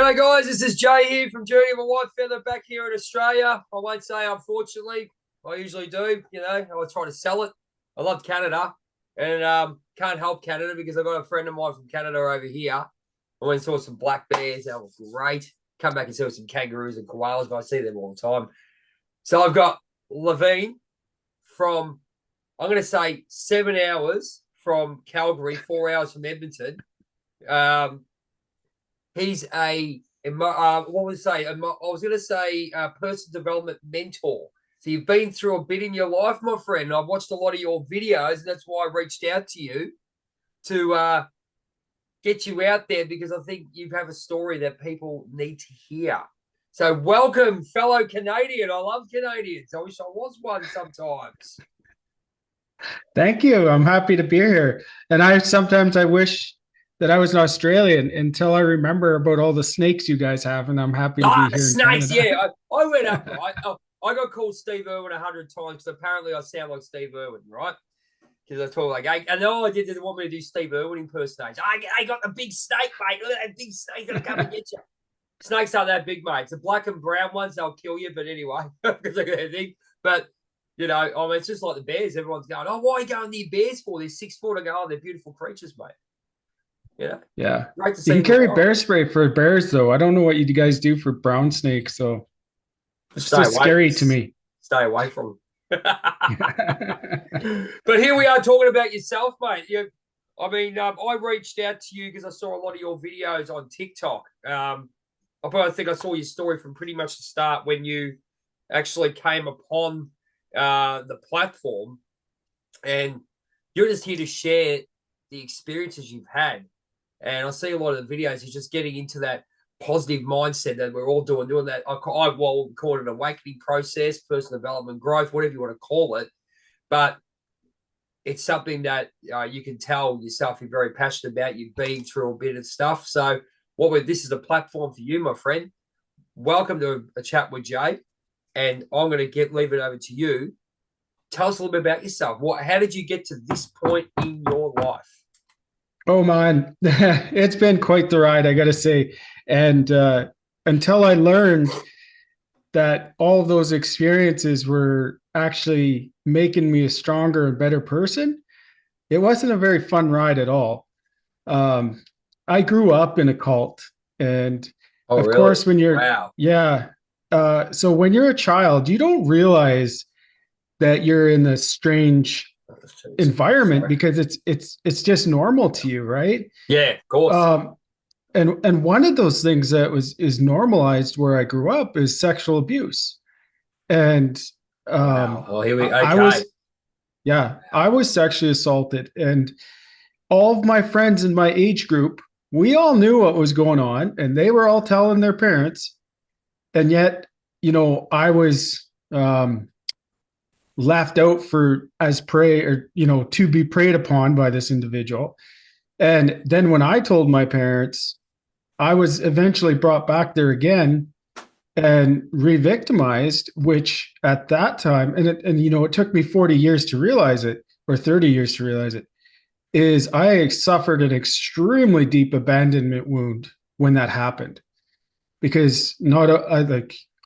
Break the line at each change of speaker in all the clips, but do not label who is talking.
G'day guys, this is Jay here from Journey of a Whitefeather back here in Australia. I won't say unfortunately, I usually do, I try to sell it. I love Canada and can't help Canada because I've got a friend of mine from Canada over here. I went and saw some black bears, that was great. Come back and saw some kangaroos and koalas, but I see them all the time. So I've got Laverne from, I'm going to say 7 hours from Calgary, 4 hours from Edmonton. He's a personal development mentor. So you've been through a bit in your life, my friend. I've watched a lot of your videos, and that's why I reached out to you to get you out there because I think you have a story that people need to hear. So welcome, fellow Canadian. I love Canadians. I wish I was one sometimes.
Thank you. I'm happy to be here. And I wish that I was an Australian until I remember about all the snakes you guys have, and I'm happy to be
The
here in
snakes,
Canada.
yeah. I went up, right? I got called Steve Irwin 100 times because apparently I sound like Steve Irwin, right? Because I talk like, and all I did, they want me to do Steve Irwin impersonation. I got the big snake, mate. Look at that big snake going to come and get you. Snakes aren't that big, mate. The black and brown ones, they'll kill you. But anyway, because I got anything. But, it's just like the bears. Everyone's going, oh, why are you going near bears for? They're 6 foot. I go, oh, they're beautiful creatures, mate.
Yeah.
Great to
You
see
can
them in the
carry
wild.
bear spray for bears, though. I don't know what you guys do for brown snakes, so it's
Stay
just
away.
scary to me.
Stay away from them. But here we are talking about yourself, mate. I reached out to you because I saw a lot of your videos on TikTok. I think I saw your story from pretty much the start when you actually came upon the platform, and you're just here to share the experiences you've had. And I see a lot of the videos, he's just getting into that positive mindset that we're all doing that. I will call it an awakening process, personal development, growth, whatever you want to call it. But it's something that you can tell yourself you're very passionate about. You've been through a bit of stuff. So this is a platform for you, my friend. Welcome to a chat with Jay. And I'm going to leave it over to you. Tell us a little bit about yourself. How did you get to this point in your life?
Oh man, it's been quite the ride, I gotta say. And until I learned that all of those experiences were actually making me a stronger and better person, it wasn't a very fun ride at all. Um, I grew up in a cult, and
Oh,
of
really?
course, when you're,
Wow.
yeah. So when you're a child, you don't realize that you're in this strange environment
Sorry.
because it's just normal to you, right?
Yeah, of course.
Um, and one of those things that is normalized where I grew up is sexual abuse, and
Wow. Oh, here we
I
okay.
was, yeah, I was sexually assaulted, and all of my friends in my age group, we all knew what was going on, and they were all telling their parents, and yet, I was left out for as prey, or to be preyed upon by this individual. And then when I told my parents, I was eventually brought back there again and re-victimized, which at that time, it took me 40 years to realize it, or 30 years to realize it, is I suffered an extremely deep abandonment wound when that happened, because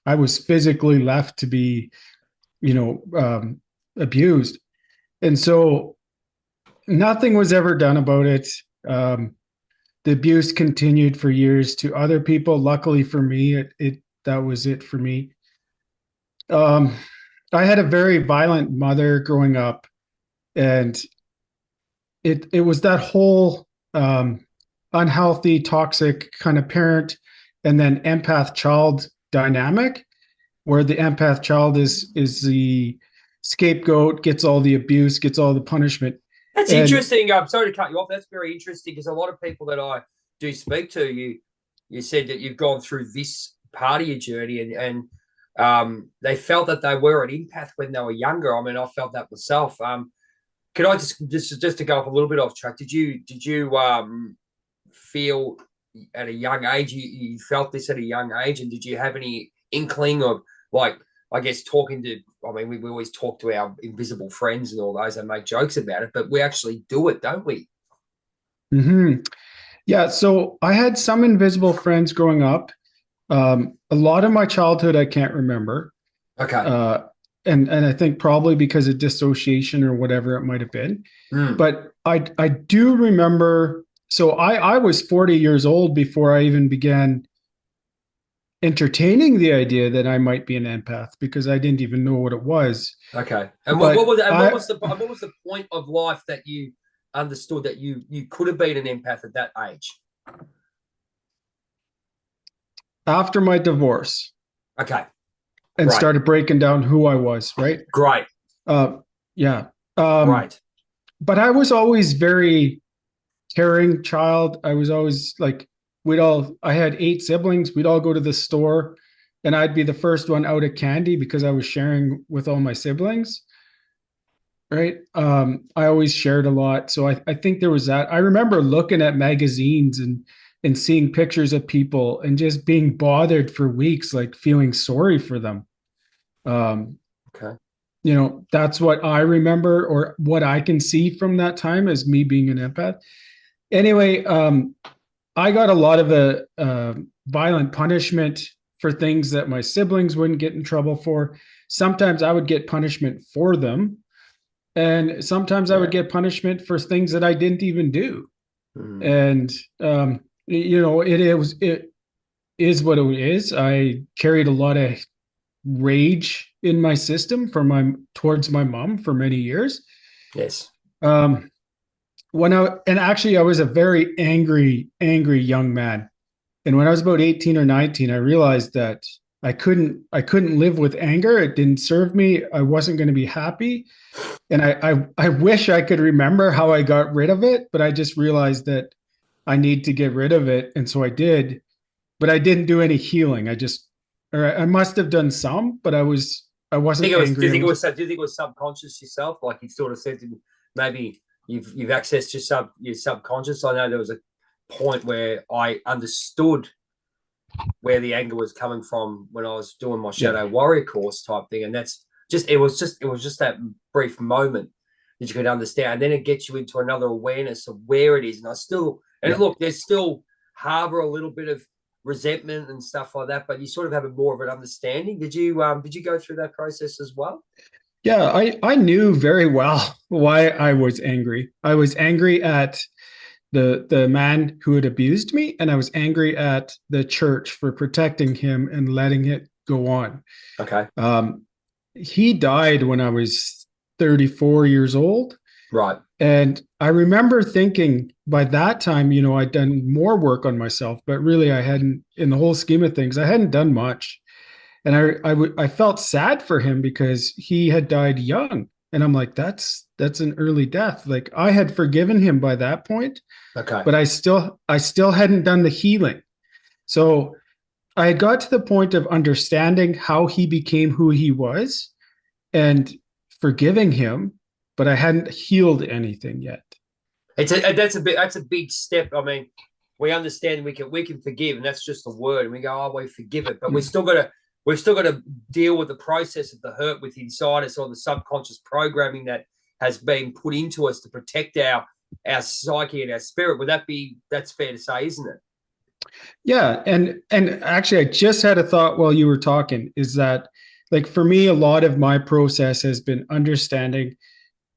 I was physically left to be, abused, and so nothing was ever done about it. The abuse continued for years to other people. Luckily for me, it that was it for me. Um, I had a very violent mother growing up, and it was that whole unhealthy, toxic kind of parent, and then empath child dynamic, where the empath child is the scapegoat, gets all the abuse, gets all the punishment,
That's
and
interesting. I'm sorry to cut you off. That's very interesting because a lot of people that I do speak to, you said that you've gone through this part of your journey and they felt that they were an empath when they were younger. I mean, I felt that myself. Can I just to go off a little bit off track? Did you feel at a young age you felt this at a young age, and did you have any inkling of, like, I guess talking to, I mean, we always talk to our invisible friends and all those and make jokes about it, but we actually do it, don't we?
mhm. Yeah, so I had some invisible friends growing up. A lot of my childhood I can't remember.
Okay.
Uh, and I think probably because of dissociation or whatever it might have been.
Mm.
But I do remember, so I was 40 years old before I even began entertaining the idea that I might be an empath because I didn't even know what it was.
Okay. And what
But
was
I
what was the point of life that you understood that you could have been an empath at that age?
after my divorce
Okay.
and
Great.
started breaking down who I was, right?
Great.
Uh, yeah. Um,
Great.
but I was always very caring child. I was always like, I had 8 siblings. We'd all go to the store and I'd be the first one out of candy because I was sharing with all my siblings. Right. I always shared a lot. So I think there was that. I remember looking at magazines and seeing pictures of people and just being bothered for weeks, like feeling sorry for them. Um,
Okay.
that's what I remember or what I can see from that time as me being an empath. Anyway, I got a lot of violent punishment for things that my siblings wouldn't get in trouble for. Sometimes I would get punishment for them, and sometimes I would
Yeah.
get punishment for things that I didn't even do.
Mm.
And it is what it is. I carried a lot of rage in my system towards my mom for many years.
Yes.
Um, and actually I was a very angry young man. And when I was about 18 or 19, I realized that I couldn't live with anger. It didn't serve me. I wasn't going to be happy. And I wish I could remember how I got rid of it, but I just realized that I need to get rid of it. And so I did, but I didn't do any healing. Or I must have done some, but I wasn't
Do you
angry.
think it was subconscious yourself? Like you sort of said, maybe you've accessed your subconscious. I know there was a point where I understood where the anger was coming from when I was doing my
Yeah.
Shadow Warrior course type thing, and that's it was just that brief moment that you could understand, and then it gets you into another awareness of where it is.
Yeah.
Look, there's still harbor a little bit of resentment and stuff like that, but you sort of have a more of an understanding. Did you go through that process as well?
Yeah. I knew very well why I was angry. I was angry at the man who had abused me, and I was angry at the church for protecting him and letting it go on.
Okay.
Um, he died when I was 34 years old.
Right.
And I remember thinking by that time, I'd done more work on myself, but really I hadn't, in the whole scheme of things, I hadn't done much. And I felt sad for him because he had died young. And I'm like, that's an early death. Like I had forgiven him by that point,
Okay.
but I still hadn't done the healing. So I had got to the point of understanding how he became who he was and forgiving him, but I hadn't healed anything yet.
That's a big step. I mean, we understand we can forgive, and that's just a word, and we go, oh, we forgive it, but we've still got to deal with the process of the hurt with inside us, or the subconscious programming that has been put into us to protect our psyche and our spirit. That's fair to say, isn't it?
Yeah, and actually I just had a thought while you were talking is that like for me a lot of my process has been understanding,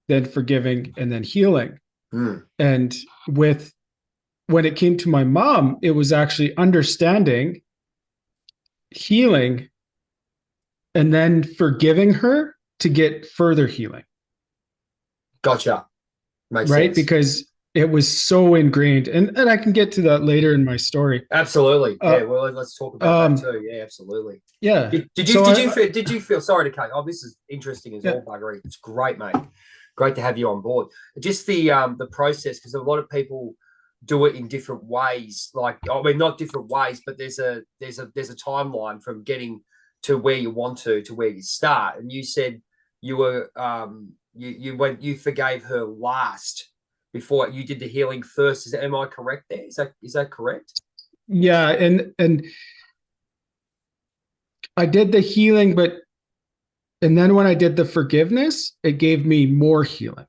then forgiving, and then healing.
Mm.
And with when it came to my mom, it was actually understanding, healing, and then forgiving her to get further healing,
Gotcha. Makes
right?
sense.
Because it was so ingrained. And I can get to that later in my story.
Absolutely.
Uh,
Yeah. Well, let's talk about that
um,
too. Yeah. Absolutely.
yeah.
Did you
So
did you feel did you feel sorry to cut? Oh, this is interesting as
yeah,
all, buggery. It's great, mate. Great to have you on board. Just the process, because a lot of people do it in different ways. Like, I mean, not different ways, but there's a timeline from getting to where you want to where you start. And you said you were you forgave her last before you did the healing first. Am I correct there? Is that correct?
yeah, and I did the healing, and then when I did the forgiveness, it gave me more healing.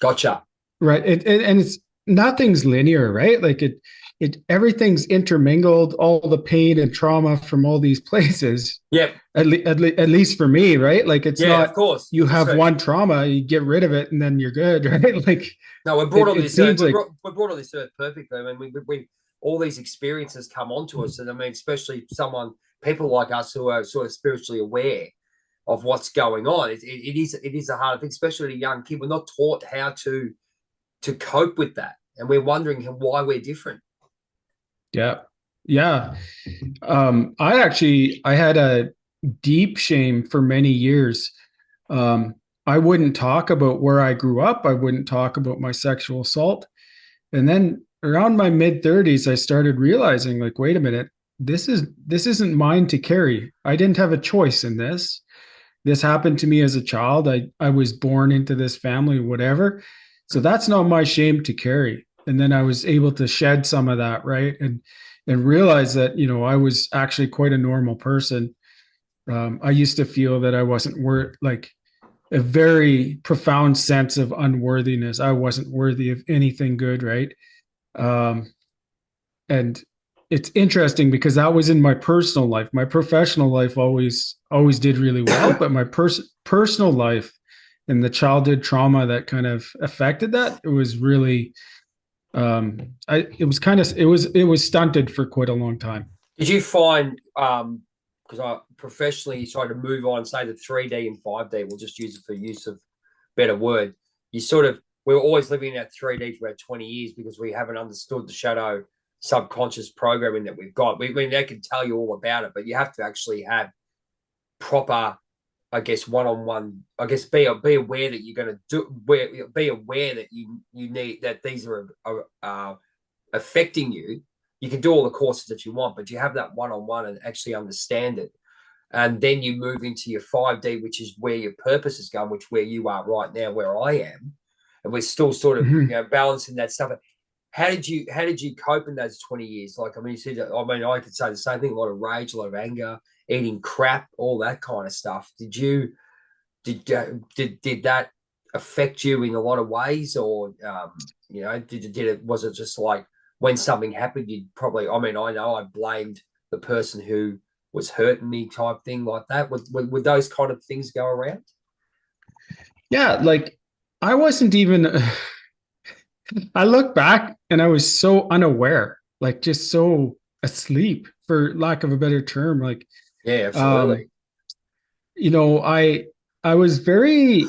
Gotcha.
Right. And nothing's linear, right? Like everything's intermingled, all the pain and trauma from all these places,
Yep.
at least for me, right? Like it's
Yeah, of
not,
course.
you have
So,
one trauma, you get rid of it and then you're good, right? Like
no, we're brought on
it
this earth.
seems like,
We're brought on this earth perfectly. I mean, we all these experiences come onto us, and I mean, especially people like us who are sort of spiritually aware of what's going on. It is a hard thing, especially a young kid. We're not taught how to cope with that, and we're wondering why we're different.
yeah. Yeah. I had a deep shame for many years. Um, I wouldn't talk about where I grew up. I wouldn't talk about my sexual assault. And then around my mid 30s, I started realizing, like, wait a minute, this isn't mine to carry. I didn't have a choice in this. This happened to me as a child. I was born into this family, whatever. So that's not my shame to carry. And then I was able to shed some of that, right? And realize that, I was actually quite a normal person. I used to feel that I wasn't worth, like, a very profound sense of unworthiness. I wasn't worthy of anything good, right? Um, and it's interesting because that was in my personal life. My professional life always did really well, but my personal life and the childhood trauma that kind of affected that, it was really it was stunted for quite a long time.
Did you find because I professionally tried to move on, say the 3D and 5D, we'll just use it for use of better word. You sort of we were always living in that 3D for about 20 years because we haven't understood the shadow subconscious programming that we've got. I mean, they can tell you all about it, but you have to actually have proper, I guess, one-on-one. I guess be aware that you're going to be aware that you need that these are affecting you. You can do all the courses that you want, but you have that one-on-one and actually understand it. And then you move into your 5D, which is where your purpose is going, which where you are right now, where I am. And we're still sort of balancing that stuff. How did you cope in those 20 years? Like, I mean, you said, I mean, I could say the same thing, a lot of rage, a lot of anger, eating crap, all that kind of stuff. Did that affect you in a lot of ways, or did it was it just like when something happened, you'd probably, I mean, I know I blamed the person who was hurting me type thing like that. Would those kind of things go around?
Yeah, like I wasn't even I look back and I was so unaware, like just so asleep for lack of a better term. Like
Yeah,
um,
absolutely.
I was very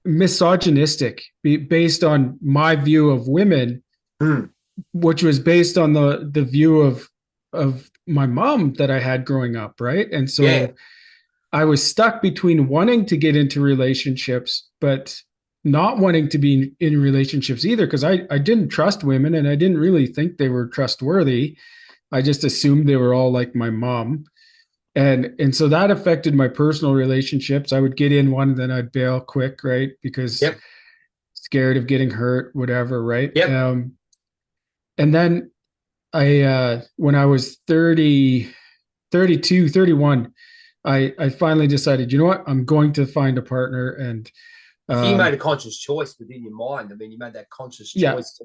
misogynistic based on my view of women,
Mm.
which was based on the view of my mom that I had growing up, right? And
Yeah.
so I was stuck between wanting to get into relationships, but not wanting to be in relationships either, because I didn't trust women and I didn't really think they were trustworthy. I just assumed they were all like my mom. And so that affected my personal relationships. I would get in one and then I'd bail quick, right? Because
Yep.
scared of getting hurt, whatever, right?
Yep.
And then when I was 30, 32, 31, I finally decided, you know what, I'm going to find a partner. And
So you made
um,
a conscious choice within your mind. I mean, you made that conscious
yeah,
choice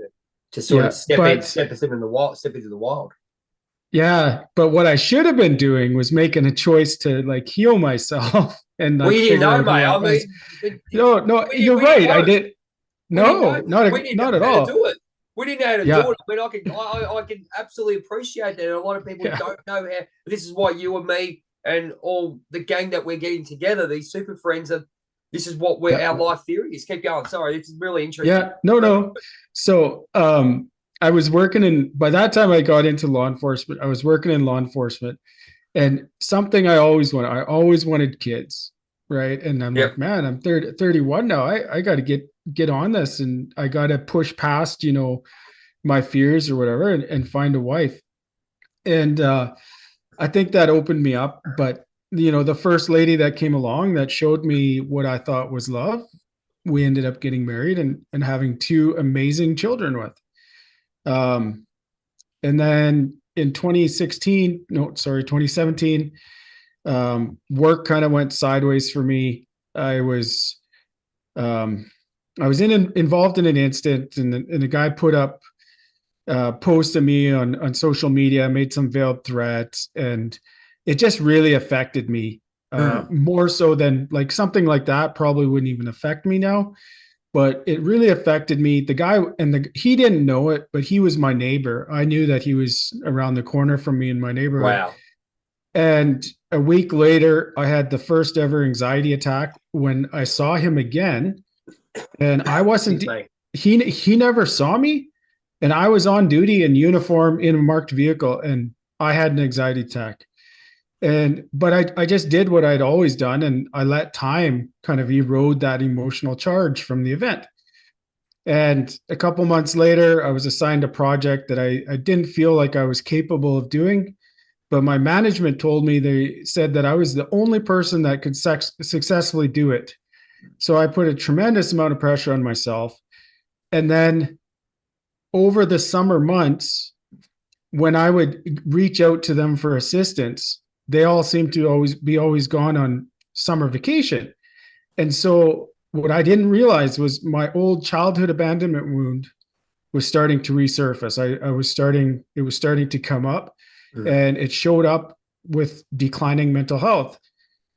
to sort of
yeah, but
step into the wild, step into the wild.
yeah, but what I should have been doing was making a choice to like heal myself and like
We didn't
figure
know,
out
mate.
who I
I
was.
mean,
No, no, you're
we didn't
right. I
know.
did.
We didn't know.
No,
We didn't know
not at
how to
all.
do it. We didn't know how to do
Yeah,
it. I mean, I can absolutely appreciate that. And a lot of people
yeah,
don't know how. This is why you and me and all the gang that we're getting together, these super friends, are. This is what our
yeah,
life theory is. Keep going. Sorry, this is really interesting.
yeah. No, no. So, I was working in. By that time, I got into law enforcement. I was working in law enforcement, and something I always wanted kids, right? And I'm like,
Yep.
man, I'm 31 now. I got to get on this, and I got to push past, my fears or whatever, and find a wife. And I think that opened me up. But the first lady that came along that showed me what I thought was love, we ended up getting married and having two amazing children with. Um, and then in 2016, no, sorry, 2017, work kind of went sideways for me. I was um, I was involved in an incident, and the guy put up post of me on social media, made some veiled threats, and it just really affected me.
Mm.
More so than like something like that probably wouldn't even affect me now, but it really affected me. The guy he didn't know it, but he was my neighbor. I knew that he was around the corner from me in my neighborhood.
Wow.
And a week later, I had the first ever anxiety attack when I saw him again, and I wasn't.
Excuse me.
He never saw me, and I was on duty in uniform in a marked vehicle, and I had an anxiety attack. But I just did what I'd always done, and I let time kind of erode that emotional charge from the event. And a couple months later, I was assigned a project that I didn't feel like I was capable of doing, but my management told me, they said that I was the only person that could successfully do it. So I put a tremendous amount of pressure on myself. And then over the summer months, when I would reach out to them for assistance, they all seemed to always gone on summer vacation. And so what I didn't realize was my old childhood abandonment wound was starting to resurface. It was starting to come up,
Mm.
and it showed up with declining mental health.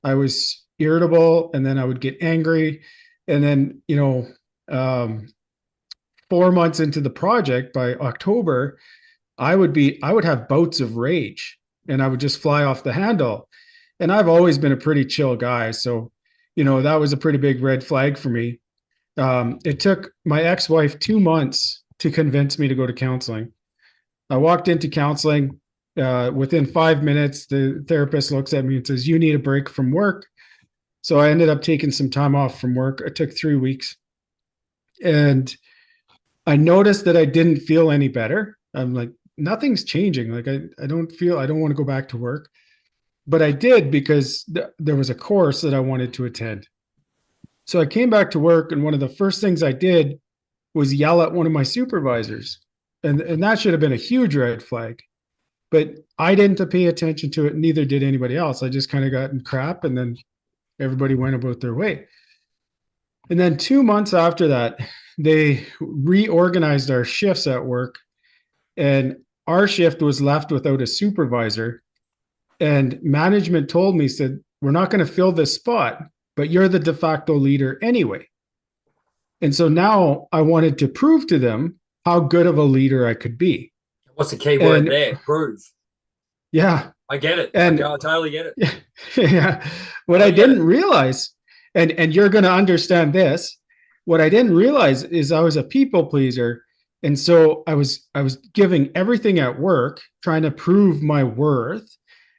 I was irritable, and then I would get angry. And then, 4 months into the project, by October, I would have bouts of rage, and I would just fly off the handle. And I've always been a pretty chill guy. So, that was a pretty big red flag for me. It took my ex-wife 2 months to convince me to go to counseling. I walked into counseling. Within 5 minutes, the therapist looks at me and says, "You need a break from work." So I ended up taking some time off from work. It took 3 weeks. And I noticed that I didn't feel any better. I'm like, nothing's changing. Like I don't want to go back to work. But I did because there was a course that I wanted to attend. So I came back to work, and one of the first things I did was yell at one of my supervisors. And that should have been a huge red flag. But I didn't pay attention to it, neither did anybody else. I just kind of got in crap, and then everybody went about their way. And then 2 months after that, they reorganized our shifts at work, and our shift was left without a supervisor. And management told me, said, "We're not going to fill this spot, but you're the de facto leader anyway." And so now I wanted to prove to them how good of a leader I could be.
What's the key word
And
there? Prove.
yeah,
I get it. I
and
totally get it.
yeah, what I
I get
didn't
it.
realize, and you're going to understand this, what I didn't realize is I was a people pleaser. And so I was giving everything at work, trying to prove my worth.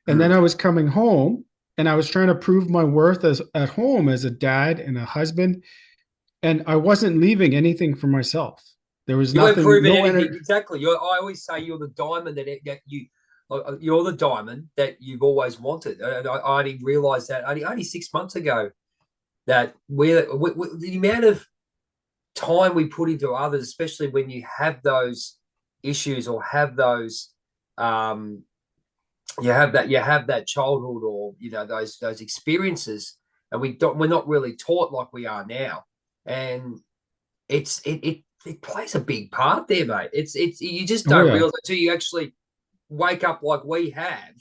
And then
Mm.
I was coming home, and I was trying to prove my worth as at home as a dad and a husband. And I wasn't leaving anything for myself. There was
You weren't
nothing,
proving
no
anything.
energy.
Exactly. I always say you're the diamond you're the diamond that you've always wanted. And I only realized that only 6 months ago that the amount of time we put into others, especially when you have those issues or have those you have that childhood or those experiences, and we're not really taught like we are now, and it plays a big part there, mate. It's you just
Oh
don't
yeah.
realize until you actually wake up like we have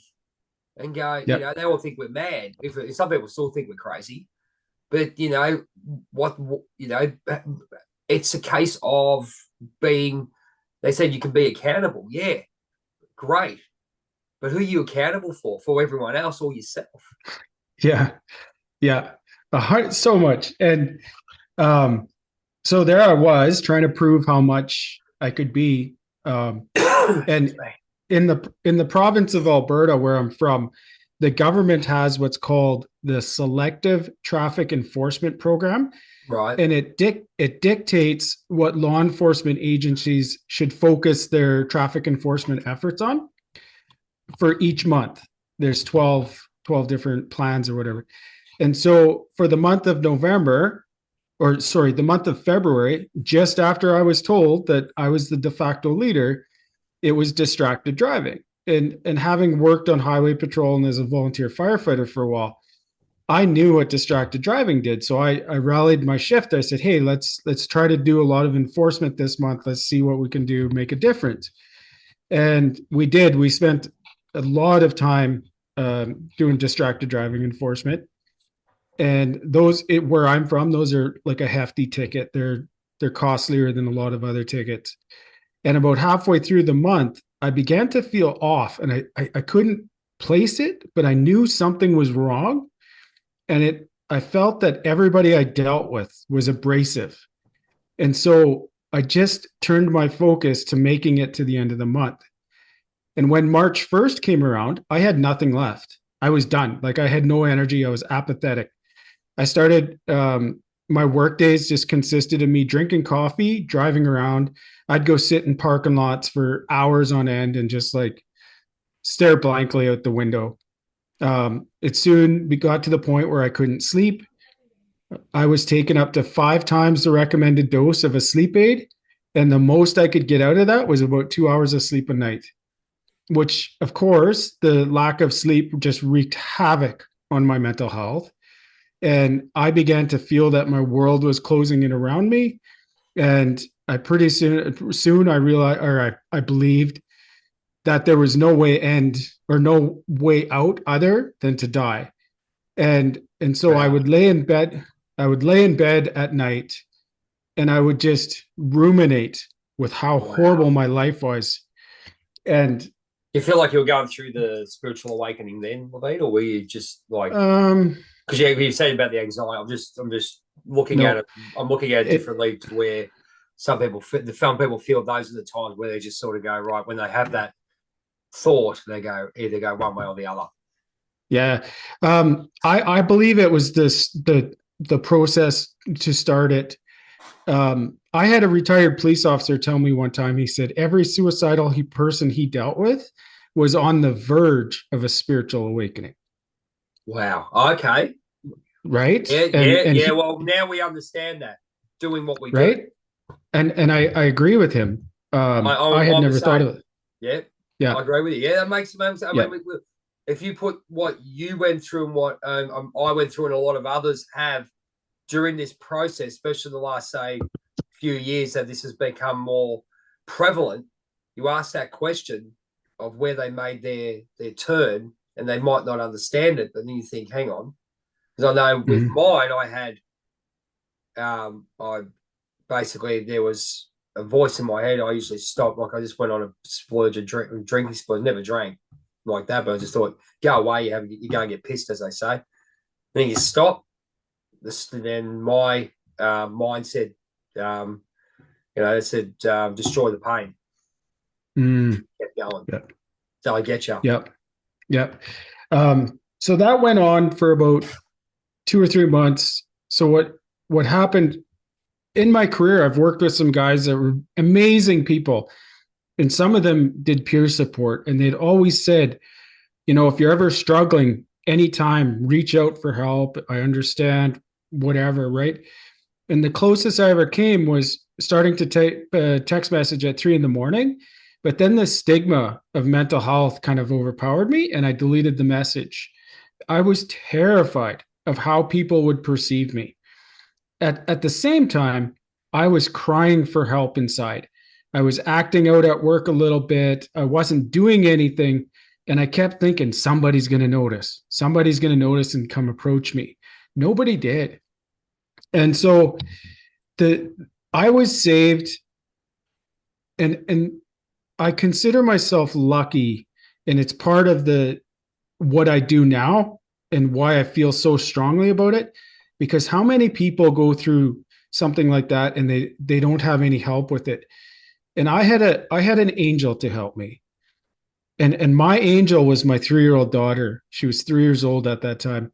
and go,
Yep.
they all think we're mad. If some people still think we're crazy, but what it's a case of being. They said you can be accountable. Yeah, great. But who are you accountable for? For everyone else or yourself?
Yeah. Yeah. So much. And um, so there I was trying to prove how much I could be. And in the province of Alberta, where I'm from, the government has what's called the Selective Traffic Enforcement Program,
Right.
and it dictates what law enforcement agencies should focus their traffic enforcement efforts on for each month. There's 12 different plans or whatever. And so for the month of November, or sorry, the month of February, just after I was told that I was the de facto leader, it was distracted driving. And having worked on highway patrol and as a volunteer firefighter for a while, I knew what distracted driving did. So I rallied my shift. I said, hey, let's try to do a lot of enforcement this month. Let's see what we can do, make a difference. And we did. We spent a lot of time doing distracted driving enforcement. And where I'm from, those are like a hefty ticket. They're costlier than a lot of other tickets. And about halfway through the month, I began to feel off, and I couldn't place it, but I knew something was wrong. And I felt that everybody I dealt with was abrasive. And so I just turned my focus to making it to the end of the month. And when March 1st came around, I had nothing left. I was done. Like, I had no energy. I was apathetic. I started, my work days just consisted of me drinking coffee, driving around. I'd go sit in parking lots for hours on end and just like stare blankly out the window. It soon got to the point where I couldn't sleep. I was taking up to 5 times the recommended dose of a sleep aid. And the most I could get out of that was about 2 hours of sleep a night, which, of course, the lack of sleep just wreaked havoc on my mental health. And I began to feel that my world was closing in around me. And I pretty soon I realized, or I believed that there was no way no way out other than to die. And so I would lay in bed. I would lay in bed at night, and I would just ruminate with how horrible my life was. And
you feel like you were going through the spiritual awakening then, Laverne, or were you just like? Because you said about the anxiety. I'm just looking at it. I'm looking at it differently to where some people feel those are the times where they just sort of go, right, when they have that thought, they either go one way or the other.
Yeah. I believe it was the process to start it. I had a retired police officer tell me one time, he said every suicidal person he dealt with was on the verge of a spiritual awakening.
Wow. Okay.
Right.
Yeah. Well, now we understand that doing what we
do. And I agree with him. I had never thought of it.
Yeah.
Yeah.
I agree with you. Yeah. That makes sense. I mean, if you put what you went through and what I went through and a lot of others have during this process, especially the last, say, few years that this has become more prevalent, you ask that question of where they made their turn, and they might not understand it, but then you think, hang on. Because I know with mine, I had, I basically, there was a voice in my head. I usually stopped, like I just went on a splurge, drinking splurge, never drank like that, but I just thought, go away, you're going to get pissed, as they say. Then you stop. Then my mind said, it said, destroy the pain. Kept going. Yep. So I get you.
Yep. So that went on for about 2 or 3 months. So what happened in my career, I've worked with some guys that were amazing people, and some of them did peer support, and they'd always said, if you're ever struggling, anytime, reach out for help. I understand, whatever, right? And the closest I ever came was starting to take a text message at 3 a.m. But then the stigma of mental health kind of overpowered me, and I deleted the message. I was terrified of how people would perceive me. At the same time, I was crying for help inside. I was acting out at work a little bit. I wasn't doing anything. And I kept thinking, somebody's going to notice. Somebody's going to notice and come approach me. Nobody did. And so I was saved, and I consider myself lucky, and it's part of what I do now and why I feel so strongly about it, because how many people go through something like that and they don't have any help with it. And I had an angel to help me. And my angel was my 3-year-old daughter. She was 3 years old at that time.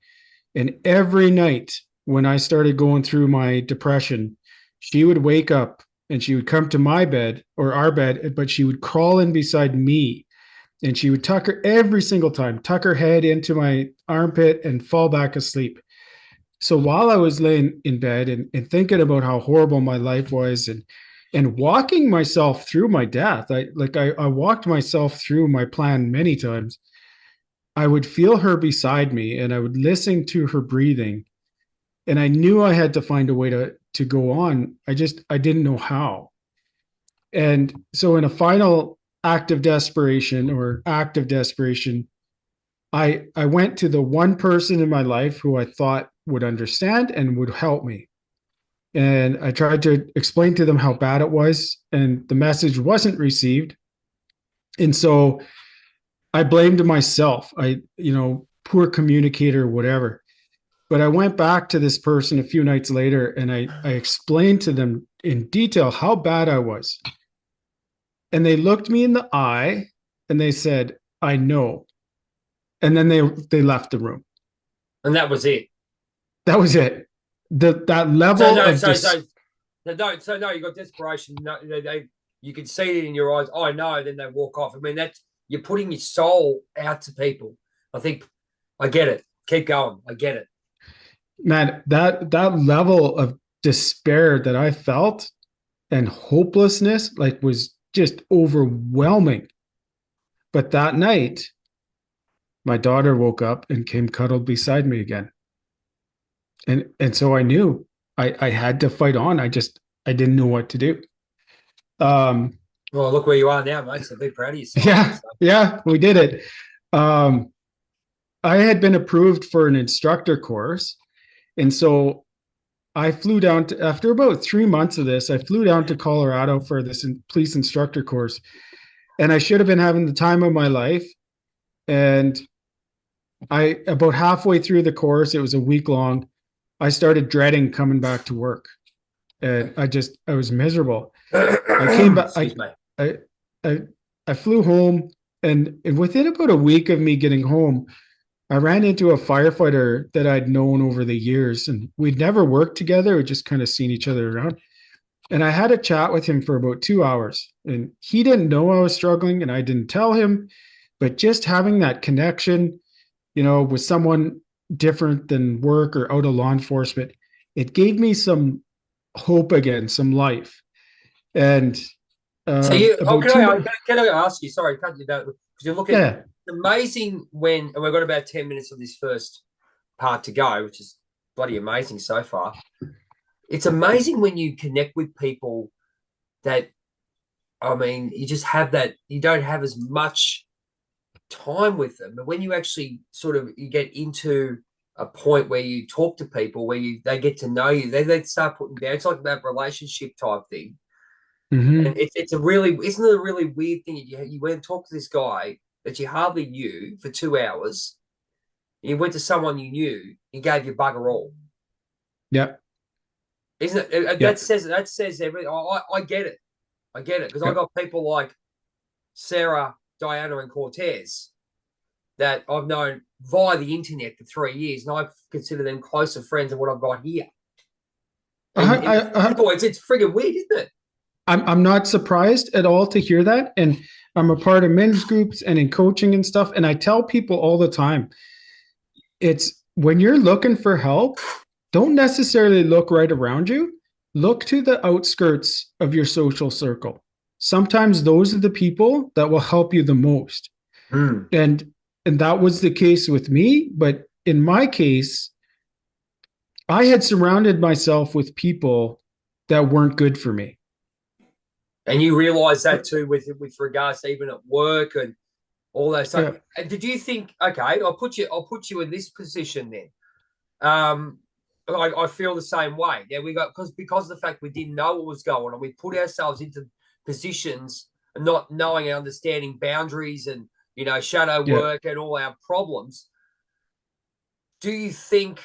And every night when I started going through my depression, she would wake up and she would come to my bed or our bed, but she would crawl in beside me, and she would tuck her head into my armpit and fall back asleep. So while I was laying in bed and thinking about how horrible my life was, and walking myself through my death, I walked myself through my plan many times. I would feel her beside me and I would listen to her breathing. And I knew I had to find a way to go on. I didn't know how. And so in a final act of desperation or act of desperation, I went to the one person in my life who I thought would understand and would help me. And I tried to explain to them how bad it was, and the message wasn't received. And so I blamed myself. Poor communicator, whatever. But I went back to this person a few nights later and I explained to them in detail how bad I was. And they looked me in the eye and they said, I know. And then they left the room.
And that was it.
That was it. That level of
no, you got desperation. No, you can see it in your eyes. I know. Then they walk off. I mean, that's you're putting your soul out to people. I think I get it. Keep going. I get it.
Man, that level of despair that I felt and hopelessness like was just overwhelming. But that night, my daughter woke up and came cuddled beside me again. And so I knew I had to fight on. I didn't know what to do.
Well, look where you are now, mate. So be proud of yourself.
Yeah, we did it. I had been approved for an instructor course. And so I flew down to, after about 3 months of this, I flew down to Colorado for this police instructor course. And I should have been having the time of my life. And about halfway through the course, it was a week long, I started dreading coming back to work. And I was miserable. I came back, I flew home, and within about a week of me getting home, I ran into a firefighter that I'd known over the years, and we'd never worked together. We'd just kind of seen each other around. And I had a chat with him for about 2 hours, and he didn't know I was struggling, and I didn't tell him. But just having that connection, with someone different than work or out of law enforcement, it gave me some hope again, some life. And
so can I ask you? Sorry, cut you down because you're looking.
Yeah.
It's amazing and we've got about 10 minutes of this first part to go, which is bloody amazing so far. It's amazing when you connect with people that, I mean, you just have that, you don't have as much time with them. But when you actually you get into a point where you talk to people, where they get to know you, they start putting down. It's like that relationship type thing.
Mm-hmm.
And isn't it a really weird thing? You went and talked to this guy that you hardly knew for 2 hours. You went to someone you knew, he gave you bugger all.
Yep.
Isn't it? That says everything. I get it. I get it. Because I got people like Sarah, Diana, and Cortez that I've known via the internet for 3 years, and I consider them closer friends than what I've got here. It's friggin' weird, isn't it?
I'm not surprised at all to hear that. And I'm a part of men's groups and in coaching and stuff. And I tell people all the time, it's when you're looking for help, don't necessarily look right around you. Look to the outskirts of your social circle. Sometimes those are the people that will help you the most. And that was the case with me. But in my case, I had surrounded myself with people that weren't good for me.
And you realize that too with regards to even at work and all that stuff. Yeah. And did you think, okay, I'll put you in this position then. I feel the same way. Yeah, we got because of the fact we didn't know what was going on, we put ourselves into positions and not knowing and understanding boundaries and shadow work and all our problems. Do you think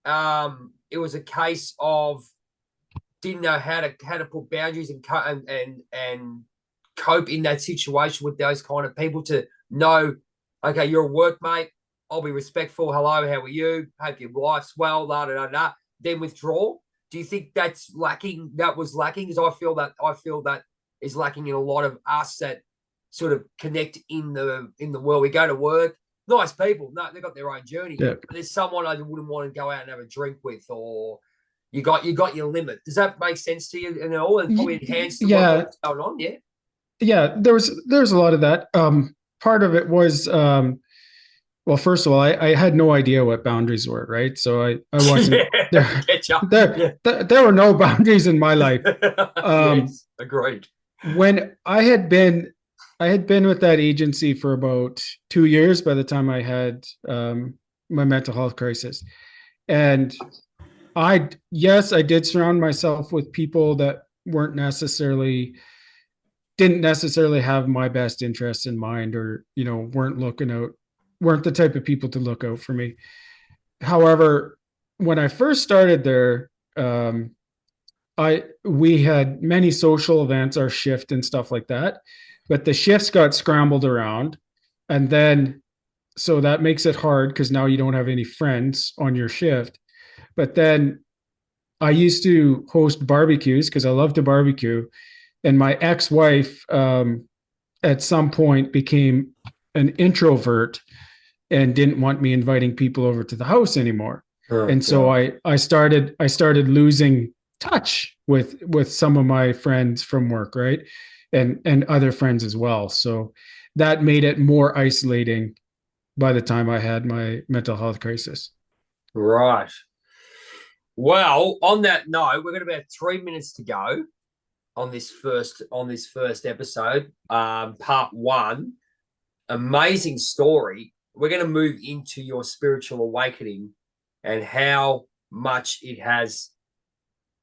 it was a case of didn't know how to put boundaries and cope in that situation with those kind of people to know, okay, you're a workmate, I'll be respectful. Hello, how are you? Hope your life's well, da. Then withdraw. Do you think that's lacking? That was lacking? Because I feel that is lacking in a lot of us that sort of connect in the world. We go to work, nice people. No, they've got their own journey. Yeah. But there's someone I wouldn't want to go out and have a drink with, or you got your limit. Does that make sense to you? And all and probably enhance what's going on. Yeah.
Yeah, there's a lot of that. Part of it was Well, first of all, I had no idea what boundaries were, right? So I wasn't
Yeah,
there.
catch up.
There,
Yeah.
there were no boundaries in my life. Um,
Yes, agreed.
when I had been with that agency for about 2 years by the time I had my mental health crisis, and yes, I did surround myself with people that didn't necessarily have my best interests in mind, or weren't the type of people to look out for me. However, when I first started there, I we had many social events, our shift and stuff like that, but the shifts got scrambled around, and then so that makes it hard because now you don't have any friends on your shift. But then I used to host barbecues because I love to barbecue, and my ex-wife at some point became an introvert and didn't want me inviting people over to the house anymore.
Oh,
And so
God.
I started losing touch with some of my friends from work, right? And other friends as well. So that made it more isolating by the time I had my mental health crisis.
Right. Well, on that note, we've got about 3 minutes to go on this first episode, part one. Amazing story. We're going to move into your spiritual awakening and how much it has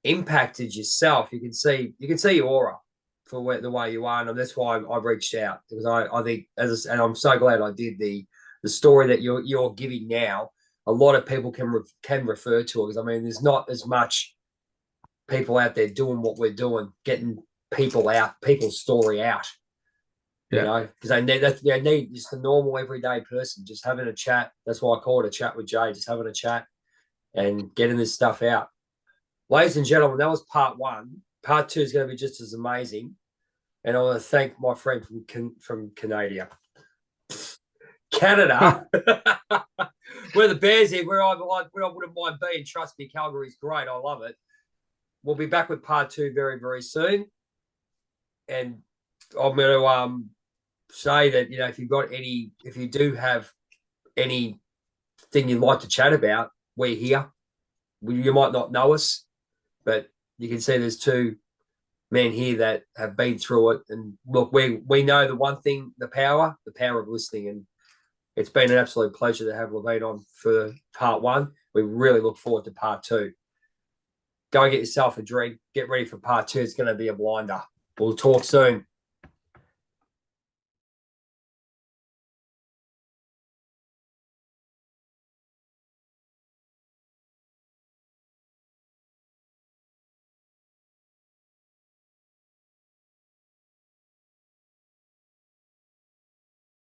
impacted yourself. You can see your aura for the way you are, and that's why I reached out, because I think, and I'm so glad I did. The story that you're giving now, a lot of people can refer to it, because I mean, there's not as much people out there doing what we're doing, getting people's story out.
Yeah.
Because they need just a normal everyday person just having a chat. That's why I call it a chat with Jay, just having a chat and getting this stuff out. Ladies and gentlemen, that was part one. Part two is going to be just as amazing. And I want to thank my friend from Canada, where the Bears here, where I wouldn't mind being. Trust me, Calgary's great. I love it. We'll be back with part two very, very soon. And I'm going to say that, if you do have anything you'd like to chat about, we're here. You might not know us, but you can see there's two men here that have been through it. And look, we know the one thing, the power of listening. And it's been an absolute pleasure to have Laverne on for part one. We really look forward to part two. Go get yourself a drink. Get ready for part two. It's going to be a blinder. We'll talk soon.